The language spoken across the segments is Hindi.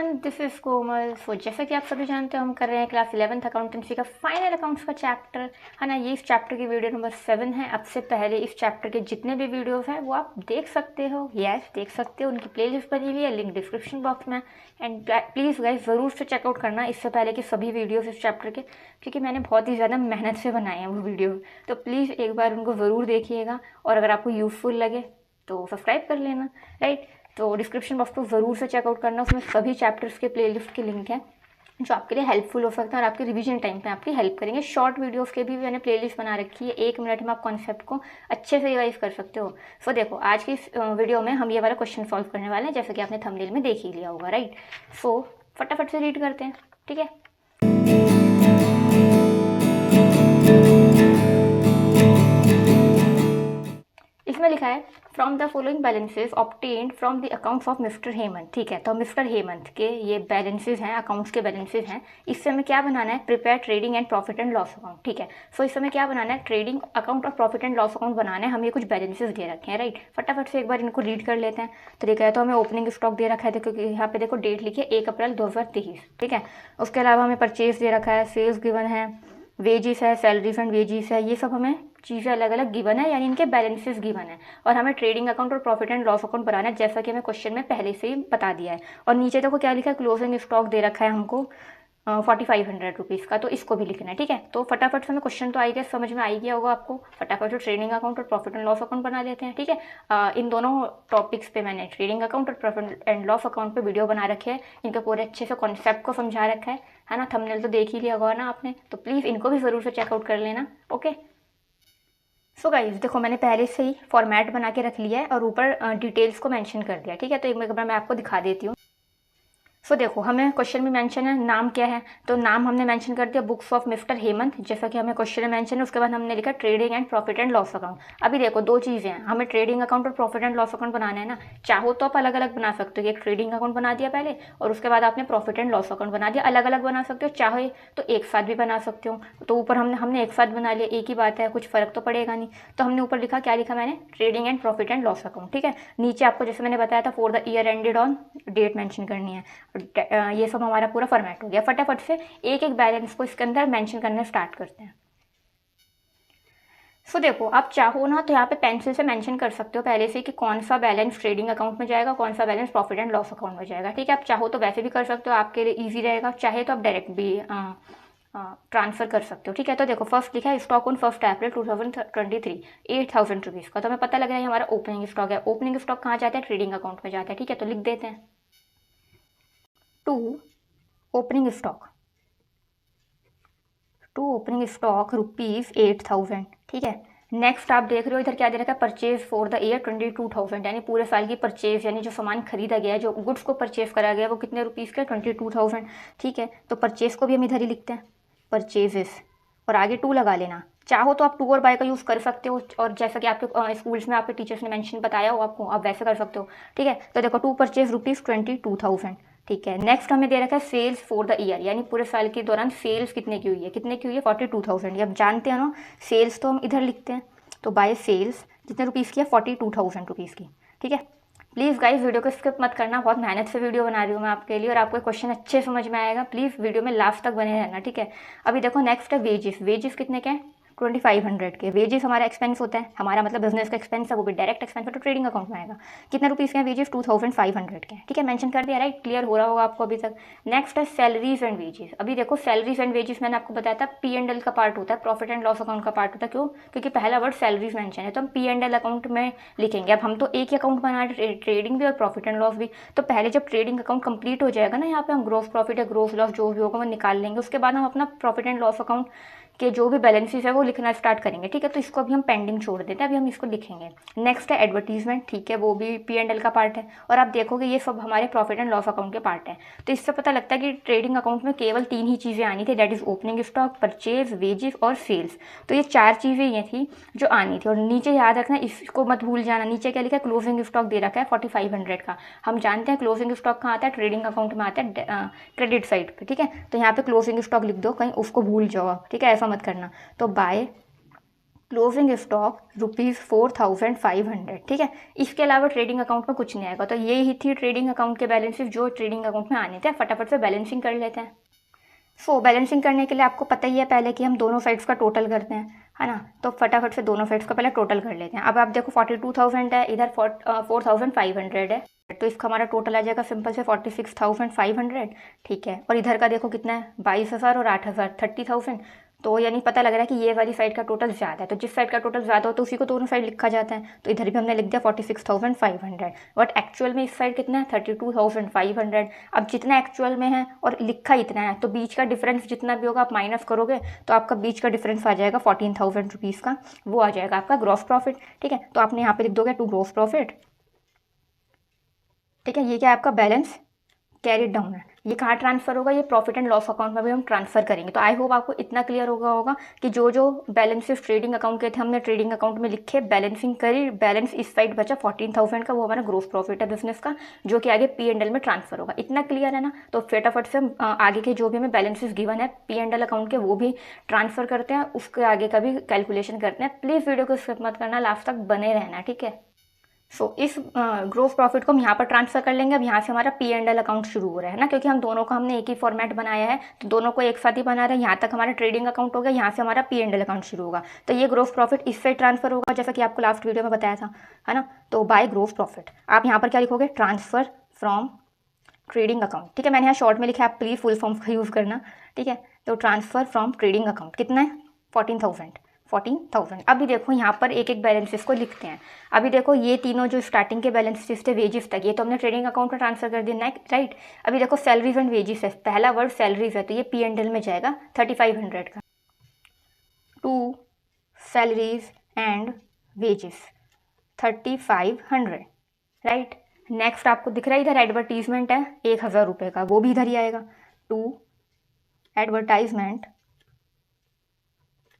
एवरीवन, दिस इज कोमल। जैसा कि आप सभी जानते हो, हम कर रहे हैं क्लास 11th अकाउंटेंसी का फाइनल अकाउंट्स का चैप्टर, है ना। ये इस चैप्टर की वीडियो नंबर 7 है। अब से पहले इस चैप्टर के जितने भी वीडियोस हैं वो आप देख सकते हो। यस, देख सकते हो। उनकी प्लेलिस्ट बनी हुई है, लिंक डिस्क्रिप्शन बॉक्स में। एंड प्लीज़ गाइस ज़रूर से चेकआउट करना इससे पहले कि सभी वीडियोज़ इस चैप्टर के, क्योंकि मैंने बहुत ही ज़्यादा मेहनत से बनाए हैं वो वीडियो। तो प्लीज़ एक बार उनको ज़रूर देखिएगा, और अगर आपको यूज़फुल लगे तो सब्सक्राइब कर लेना, राइट। तो डिस्क्रिप्शन बॉक्स को ज़रूर से चेकआउट करना, उसमें सभी चैप्टर्स के प्लेलिस्ट के लिंक हैं जो आपके लिए हेल्पफुल हो सकता है और आपके रिवीजन टाइम पे आपकी हेल्प करेंगे। शॉर्ट वीडियोस के भी मैंने प्लेलिस्ट बना रखी है, 1 मिनट में आप कॉन्सेप्ट को अच्छे से रिवाइज कर सकते हो। सो देखो, आज की इस वीडियो में हम ये वाला क्वेश्चन सॉल्व करने वाले हैं, जैसे कि आपने थंबनेल में देख ही लिया होगा, राइट। सो फटाफट से रीड करते हैं, ठीक है। इसमें लिखा है from the following balances obtained from the accounts of mister Hemant. ठीक है, तो मिस्टर हेमंत के ये बैलेंसेज हैं, अकाउंट्स के बैलेंसेज हैं। इससे हमें क्या बनाना है? Prepare trading and profit and loss account. ठीक है, सो इस समय क्या बनाना है? ट्रेडिंग अकाउंट और प्रॉफिट एंड लॉस अकाउंट बनाना है। हमें कुछ बैलेंसेज दे रखे हैं, राइट। फटाफट से एक बार इनको रीड कर लेते हैं। तो देखा है, तो हमें ओपनिंग स्टॉक दे रखा है, देखो यहाँ पे देखो डेट लिखी है 1 अप्रैल 2023। ठीक है, उसके अलावा हमें परचेज दे रखा है, सेल्स गिवन है, वेजिस है, सैलरीज एंड वेजिस है। ये सब हमें चीज़ें अलग अलग गिवन है, यानी इनके बैलेंसेस गिवन है। और हमें ट्रेडिंग अकाउंट और प्रॉफिट एंड लॉस अकाउंट बनाना है, जैसा कि हमें क्वेश्चन में पहले से ही बता दिया है। और नीचे देखो क्या लिखा है, क्लोजिंग स्टॉक दे रखा है हमको 4500 रुपीज़ का, तो इसको भी लिखना है। ठीक है, तो फटाफट से हमें क्वेश्चन तो आई गया, समझ में आई गया होगा आपको। फटाफट से ट्रेडिंग अकाउंट और प्रॉफिट एंड लॉस अकाउंट बना लेते हैं, ठीक है। इन दोनों टॉपिक्स पे मैंने ट्रेडिंग अकाउंट और प्रॉफिट एंड लॉस अकाउंट पे वीडियो बना रखे हैं, इनके पूरे अच्छे से कॉन्सेप्ट को समझा रखा है ना। थंबनेल तो देख ही लिया होगा ना आपने, तो प्लीज़ इनको भी ज़रूर से चेकआउट कर लेना, ओके। सो गाइस देखो, मैंने पहले से ही फॉर्मेट बना के रख लिया है और ऊपर डिटेल्स को मेंशन कर दिया, ठीक है। तो एक बार मैं आपको दिखा देती हूँ। सो देखो, हमें क्वेश्चन में मेंशन है नाम क्या है, तो नाम हमने मेंशन कर दिया बुक्स ऑफ मिस्टर हेमंत, जैसा कि हमें क्वेश्चन में मेंशन है। उसके बाद हमने लिखा trading and profit and loss account. अभी देखो, दो चीज़ें हैं, हमें ट्रेडिंग अकाउंट और प्रॉफिट एंड लॉस अकाउंट बनाना है ना। चाहो तो आप अलग अलग बना सकते हो, एक ट्रेडिंग अकाउंट बना दिया पहले और उसके बाद आपने प्रॉफिट एंड लॉस अकाउंट बना दिया। अलग अलग बना सकते हो, चाहे तो एक साथ भी बना सकते हो। तो ऊपर हमने एक साथ बना लिया, एक ही बात है, कुछ फ़र्क तो पड़ेगा नहीं। तो हमने ऊपर लिखा, क्या लिखा मैंने? Trading and profit and loss account, ठीक है। नीचे आपको जैसे मैंने बताया था, for the year ended on, date mention करनी है। ये सब हमारा पूरा फॉर्मेट हो गया। फटाफट से एक एक बैलेंस को इसके अंदर मेंशन करना स्टार्ट करते हैं। सो देखो, आप चाहो ना तो यहाँ पे पेंसिल से मेंशन कर सकते हो पहले से कि कौन सा बैलेंस ट्रेडिंग अकाउंट में जाएगा, कौन सा balance profit and loss account में जाएगा, ठीक है। आप चाहो तो वैसे भी कर सकते हो, आपके लिए ईजी रहेगा। चाहे तो आप डायरेक्ट भी ट्रांसफ़र कर सकते हो, ठीक है। तो देखो, फर्स्ट लिखा है स्टॉक ऑन 1 अप्रैल 2023 8,000 रुपीज़ का। तो हमें पता लग रहा है हमारा ओपनिंग स्टॉक है। ओपनिंग स्टॉक कहाँ जाता है? ट्रेडिंग अकाउंट में जाता है, ठीक है। तो लिख देते हैं 2 ओपनिंग स्टॉक, ₹8,000, ठीक है। नेक्स्ट आप देख रहे हो इधर क्या दे रखा है? परचेज फॉर द ईयर 22,000, यानी पूरे साल की परचेज, यानी जो सामान खरीदा गया है, जो गुड्स को परचेज करा गया, वो कितने रुपीज़ का? 22,000, ठीक है। तो परचेज को भी हम इधर ही लिखते हैं, परचेजेस, और आगे 2 लगा लेना। चाहो तो आप टू और बाय का यूज़ कर सकते हो, और जैसा कि आपके स्कूल्स में आपके टीचर्स ने मेंशन बताया हो आपको, आप वैसे कर सकते हो, ठीक है। तो देखो, 2 परचेज ₹22,000, ठीक है। नेक्स्ट हमें दे रखा है सेल्स फॉर द ईयर, यानी पूरे साल के दौरान सेल्स कितने की हुई है? 42,000। ये अब जानते हैं ना, सेल्स तो हम इधर लिखते हैं। तो बाय सेल्स कितने रुपीज़ की है? 42,000 रुपीज़ की, ठीक है। प्लीज़ गाइस, वीडियो को स्किप मत करना, बहुत मेहनत से वीडियो बना रही हूँ मैं आपके लिए, और आपको क्वेश्चन अच्छे समझ में आएगा। प्लीज़ वीडियो में लास्ट तक बने रहना, ठीक है। अभी देखो, नेक्स्ट है वेजेस। वेजेस कितने के हैं? 2500 के। वेजेस हमारा एक्सपेंस होता है, हमारा मतलब बिजनेस का एक्सपेंस है, वो भी डायरेक्ट एक्सपेंस है, तो ट्रेडिंग अकाउंट में आएगा। कितने रुपीज़ के हैं वेजेस? 2500 के, ठीक है। मेंशन कर दिया, राइट। क्लियर हो रहा होगा आपको अभी तक। नेक्स्ट है सैलरीज एंड वेजेस। अभी देखो, सैलरीज एंड वेजेस मैंने आपको बताया था P&L का पार्ट होता है, प्रॉफिट एंड लॉस अकाउंट का पार्ट होता है। क्यों? क्योंकि पहला वर्ड सैलरीज मेंशन है, तो हम P&L अकाउंट में लिखेंगे। अब हम तो एक ही अकाउंट बना रहे, ट्रेडिंग भी और प्रॉफिट एंड लॉस भी। तो पहले जब ट्रेडिंग अकाउंट कंप्लीट हो जाएगा ना, यहाँ पे हम ग्रोस प्रॉफिट या ग्रोस लॉस जो भी होगा वो निकाल लेंगे। उसके बाद हम अपना प्रॉफिट एंड लॉस अकाउंट के जो भी बैलेंसेस है वो लिखना स्टार्ट करेंगे, ठीक है। तो इसको अभी हम पेंडिंग छोड़ देते हैं, अभी हम इसको लिखेंगे। नेक्स्ट है एडवर्टीजमेंट, ठीक है, वो भी P&L का पार्ट है। और आप देखोगे ये सब हमारे प्रॉफिट एंड लॉस अकाउंट के पार्ट है। तो इससे पता लगता है कि ट्रेडिंग अकाउंट में केवल 3 ही चीज़ें आनी थी, that is opening stock, purchase, wages और सेल्स। तो ये 4 चीज़ें ये थी जो आनी थी। और नीचे याद रखना, इसको मत भूल जाना, नीचे क्या लिखा है? क्लोजिंग स्टॉक दे रखा है 4500 का। हम जानते हैं क्लोजिंग स्टॉक कहाँ आता है? ट्रेडिंग अकाउंट में आता है, क्रेडिट साइड पर, ठीक है। तो यहाँ पे क्लोजिंग स्टॉक लिख दो, कहीं उसको भूल जाओ आप, ठीक है, ऐसा मत करना। तो बाय क्लोजिंग स्टॉक ₹4,500, ठीक है। इसके अलावा ट्रेडिंग अकाउंट में कुछ नहीं आएगा। तो ये ही थी ट्रेडिंग अकाउंट के बैलेंसेस जो ट्रेडिंग अकाउंट में आने थे। फटाफट से बैलेंसिंग कर लेते हैं। बैलेंसिंग करने के लिए आपको पता ही है पहले कि हम दोनों साइड्स का टोटल करते हैं, है ना। तो फटाफट से दोनों साइड्स का पहले टोटल कर लेते हैं। अब आप देखो 42,000 है, इधर 4,500 है, तो इसका हमारा टोटल आ जाएगा सिंपल से 46,500, ठीक है। और इधर का देखो कितना है, 22,000 और 8,000, 30,000। तो यानी पता लग रहा है कि ये वाली साइड का टोटल ज़्यादा है। तो जिस साइड का टोटल ज़्यादा हो तो उसी को दोनों साइड लिखा जाता है। तो इधर भी हमने लिख दिया 46,500, बट एक्चुअल में इस साइड कितना है, 32,500। अब जितना एक्चुअल में है और लिखा इतना है, तो बीच का डिफरेंस जितना भी होगा आप माइनस करोगे तो आपका बीच का डिफरेंस आ जाएगा 14,000 रुपीज़ का। वो आ जाएगा आपका ग्रॉस प्रॉफिट, ठीक है। तो आपने यहाँ पे लिख दोगे टू ग्रॉस प्रॉफिट, ठीक है। ये क्या है आपका बैलेंस कैरिड डाउन है। ये कहाँ ट्रांसफर होगा, ये प्रॉफिट एंड लॉस अकाउंट में भी हम ट्रांसफर करेंगे। तो आई होप आपको इतना क्लियर होगा कि जो जो बैलेंसेस ट्रेडिंग अकाउंट के थे हमने ट्रेडिंग अकाउंट में लिखे, बैलेंसिंग करी, बैलेंस इस साइड बचा 14,000 का, वो हमारा ग्रोस प्रॉफिट है बिजनेस का, जो कि आगे P&L में ट्रांसफर होगा। इतना क्लियर है ना। तो फटाफट से हम आगे के जो भी हमें बैलेंसेस गिवन है P&L अकाउंट के वो भी ट्रांसफर करते हैं, उसके आगे का भी कैलकुलेशन करते हैं। प्लीज़ वीडियो को स्किप मत करना, लास्ट तक बने रहना, ठीक है। इस ग्रोस प्रॉफिट को हम यहाँ पर ट्रांसफर कर लेंगे। अब यहाँ से हमारा P&L अकाउंट शुरू हो रहा है ना, क्योंकि हम दोनों का हमने एक ही फॉर्मेट बनाया है, तो दोनों को एक साथ ही बना रहे हैं। यहाँ तक हमारा ट्रेडिंग अकाउंट हो गया, यहाँ से हमारा P&L अकाउंट शुरू होगा। तो ये ग्रोस प्रॉफिट इससे ट्रांसफर होगा, जैसा कि आपको लास्ट वीडियो में बताया था, है ना। तो बाय ग्रोस प्रॉफिट आप यहाँ पर क्या लिखोगे, ट्रांसफर फ्रॉम ट्रेडिंग अकाउंट, ठीक है। मैंने यहाँ शॉर्ट में लिखा है, आप प्लीज़ फुल फॉर्म का यूज़ करना, ठीक है। तो ट्रांसफर फ्रॉम ट्रेडिंग अकाउंट कितना है, 14,000। अभी देखो यहाँ पर एक एक बैलेंसेस को लिखते हैं। अभी देखो ये तीनों जो स्टार्टिंग के बैलेंसेस थे वेजेस तक, ये तो हमने ट्रेडिंग अकाउंट में ट्रांसफर कर दिया, राइट। अभी देखो सैलरीज एंड वेजेस है, पहला वर्ड सैलरीज है, तो ये P&L में जाएगा 3500 का, to salaries and wages 3500, right. Next आपको दिख रहा है इधर एडवर्टीजमेंट है 1,000 रुपये का, वो भी इधर ही आएगा, टू एडवर्टाइजमेंट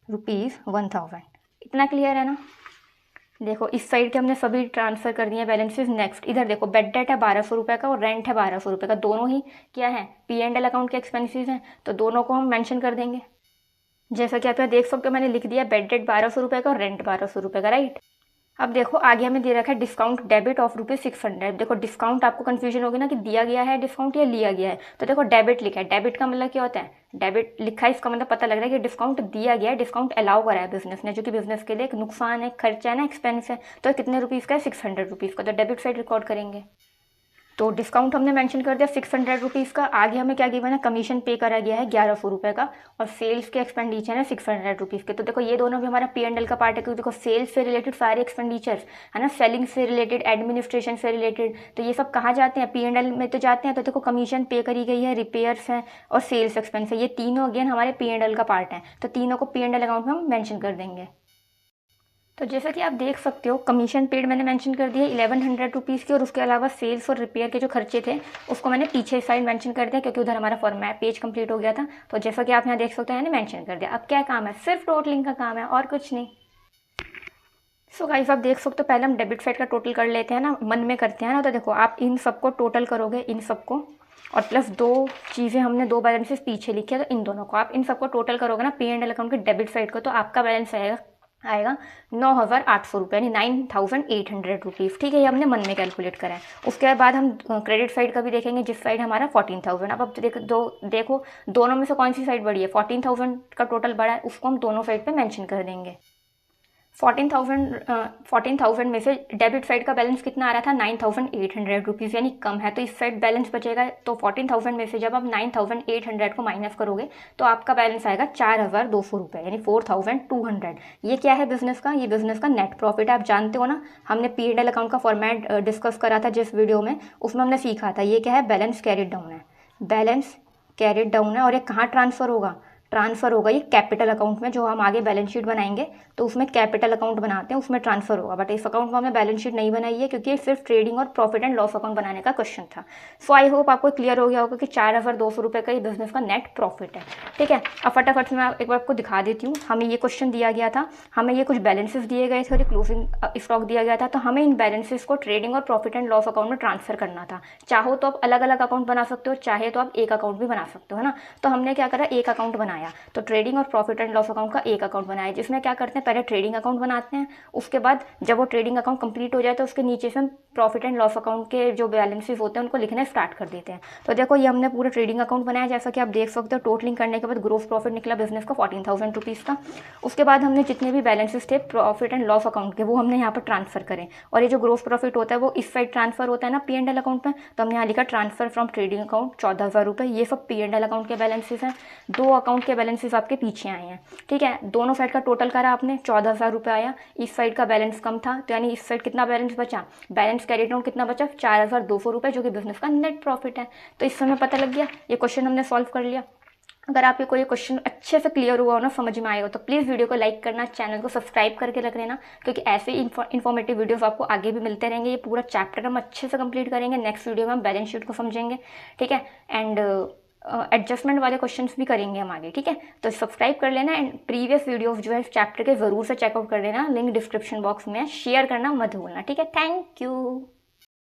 ₹1,000। इतना क्लियर है ना। देखो इस साइड के हमने सभी ट्रांसफर कर दिए बैलेंसेस। नेक्स्ट इधर देखो बेड डेट है 1,200 रुपये का और रेंट है 1,200 रुपये का, दोनों ही क्या है P&L अकाउंट के एक्सपेंसेस हैं, तो दोनों को हम मेंशन कर देंगे। जैसा कि आप यहाँ देख सकते हो मैंने लिख दिया बेड डेट 1,200 रुपये का और रेंट 1,200 रुपये का, राइट। अब देखो आगे हमें दे रखा है डिस्काउंट डेबिट ऑफ ₹600। देखो डिस्काउंट आपको कंफ्यूजन होगी ना कि दिया गया है डिस्काउंट या लिया गया है। तो देखो डेबिट लिखा है, डेबिट का मतलब क्या होता है, डेबिट लिखा है इसका मतलब पता लग रहा है कि डिस्काउंट दिया गया है, डिस्काउंट अलाउ करा है बिजनेस ने, जो कि बिजनेस के लिए एक नुकसान है, खर्चा है ना, एक्सपेंस है। तो कितने रुपीज़ का है, 600 रुपीज़ का, तो डेबिट साइड रिकॉर्ड करेंगे। तो डिस्काउंट हमने मेंशन कर दिया 600 रुपीज़ का। आगे हमें क्या गिवन है, कमीशन पे करा गया है 1,100 रुपये का, और सेल्स के एक्सपेंडिचर है 600 रुपीज़ के। तो देखो ये दोनों भी हमारा P&L का पार्ट है, क्योंकि देखो सेल्स से रिलेटेड सारे एक्सपेंडिचर्स है ना, सेलिंग से रिलेटेड, एडमिनिस्ट्रेशन से रिलेटेड, तो ये सब कहाँ जाते हैं, P&L में तो जाते हैं। तो देखो कमीशन पे करी गई है, रिपेयर्स हैं और सेल्स एक्सपेंस है, ये तीनों अगेन हमारे P&L का पार्ट है। तो तीनों को P&L अकाउंट में हम मैंशन कर देंगे। तो जैसा कि आप देख सकते हो कमीशन पेड मैंने मेंशन कर दिया 1,100 रुपीज़ की, और उसके अलावा सेल्स और रिपेयर के जो खर्चे थे उसको मैंने पीछे साइड मेंशन कर दिया, क्योंकि उधर हमारा फॉर्मेट पेज कंप्लीट हो गया था। तो जैसा कि आप यहाँ देख सकते हो मैंने मेंशन कर दिया। अब क्या काम है, सिर्फ टोटलिंग का काम है और कुछ नहीं। गाइस आप देख सकते हो पहले हम डेबिट साइड का टोटल कर लेते हैं ना, मन में करते हैं ना। तो देखो आप इन सबको टोटल करोगे, इन सबको, और प्लस दो चीज़ें हमने दो बैलेंसेस पीछे लिखे हैं, तो इन दोनों को आप इन सबको टोटल करोगे ना P&L अकाउंट के डेबिट साइड को, तो आपका बैलेंस आएगा 9,800 रुपये, यानी 9,800 रुपीज़, ठीक है। ये हमने मन में कैलकुलेट करा है। उसके बाद हम क्रेडिट साइड का भी देखेंगे, जिस साइड हमारा 14,000। अब देखो दोनों में से कौन सी साइड बड़ी है, 14,000 का टोटल बड़ा है, उसको हम दोनों साइड पे मेंशन कर देंगे। 14,000 में से डेबिट साइड का बैलेंस कितना आ रहा था, 9,800 रुपीज़, यानी कम है, तो इस साइड बैलेंस बचेगा। तो 14,000 में से जब आप 9,800 को माइनस करोगे तो आपका बैलेंस आएगा 4,200 रुपये, यानी 4,200। ये क्या है बिजनेस का, ये बिजनेस का नेट प्रॉफिट है। आप जानते हो ना, हमने P&L अकाउंट का फॉर्मेट डिस्कस करा था जिस वीडियो में, उसमें हमने सीखा था ये क्या है, बैलेंस कैरिड डाउन है, बैलेंस कैरिड डाउन है। और ये कहाँ ट्रांसफ़र होगा, ट्रांसफ़र होगा ये कैपिटल अकाउंट में, जो हम आगे बैलेंस शीट बनाएंगे तो उसमें कैपिटल अकाउंट बनाते हैं, उसमें ट्रांसफ़र होगा। बट इस अकाउंट में हमने बैलेंस शीट नहीं बनाई है, क्योंकि ये सिर्फ ट्रेडिंग और प्रॉफिट एंड लॉस अकाउंट बनाने का क्वेश्चन था। आई होप आपको क्लियर हो गया होगा कि 4,200 रुपये का ये बिजनेस का नेट प्रॉफिट है, ठीक है। अब फटाफट से मैं एक बार आपको दिखा देती हूँ। हमें ये क्वेश्चन दिया गया था, हमें ये कुछ बैलेंसेस दिए गए थे और क्लोजिंग स्टॉक दिया गया था, तो हमें इन बैलेंसेस को ट्रेडिंग और प्रॉफिट एंड लॉस अकाउंट में ट्रांसफर करना था। चाहो तो आप अलग अलग अकाउंट बना सकते हो, चाहे तो आप एक अकाउंट भी बना सकते हो, है ना। तो हमने क्या करा, एक अकाउंट बना बनाया, तो ट्रेडिंग और प्रॉफिट एंड लॉस अकाउंट का एक अकाउंट बनाया, जिसमें क्या करते हैं पहले ट्रेडिंग अकाउंट बनाते हैं, उसके बाद जब वो ट्रेडिंग अकाउंट कंप्लीट हो जाए तो उसके नीचे से हम प्रॉफिट एंड लॉस अकाउंट के जो बैलेंसेस होते हैं उनको लिखना स्टार्ट कर देते हैं। तो देखो ये हमने पूरा ट्रेडिंग अकाउंट बनाया, जैसा कि आप देख सकते हो टोटलिंग करने के बाद ग्रोस प्रॉफिट निकला बिजनेस का 14,000 रुपीज़ का। उसके बाद हमने जितने भी बैलेंसेस थे प्रॉफिट एंड लॉस अकाउंट के वो हमने यहाँ पर ट्रांसफर करें, और ये जो ग्रोस प्रॉफिट होता है वो इस साइड ट्रांसफर होता है ना P&L अकाउंट में, तो हमने यहाँ लिखा ट्रांसफर फ्रॉम ट्रेडिंग अकाउंट 14,000 रुपये। ये सब P&L अकाउंट के बैलेंसेस हैं, 2 अकाउंट के बैलेंसेस आपके पीछे आए हैं, ठीक है। दोनों साइड का टोटल करा आपने, 14,000 रुपये आया, इस साइड का बैलेंस कम था तो यानी इस साइड कितना बैलेंस बचा, बैलेंस कैरिड आउट कितना बचा 4,200 रुपये, जो कि बिजनेस का नेट प्रॉफिट है। तो इस समय पता लग गया, ये क्वेश्चन हमने सॉल्व कर लिया। अगर आपके कोई क्वेश्चन अच्छे से क्लियर हुआ हो ना, समझ में आए हो, तो प्लीज़ वीडियो को लाइक करना, चैनल को सब्सक्राइब करके रख लेना, क्योंकि ऐसे ही इन्फॉर्मेटिव वीडियोस आपको आगे भी मिलते रहेंगे। ये पूरा चैप्टर हम अच्छे से कंप्लीट करेंगे, नेक्स्ट वीडियो में हम बैलेंस शीट को समझेंगे, ठीक है, एंड एडजस्टमेंट वाले क्वेश्चंस भी करेंगे हम आगे, ठीक है। तो सब्सक्राइब कर लेना, एंड प्रीवियस वीडियोस जो है चैप्टर के ज़रूर से चेकआउट कर लेना, लिंक डिस्क्रिप्शन बॉक्स में, शेयर करना मत भूलना, ठीक है। Thank you.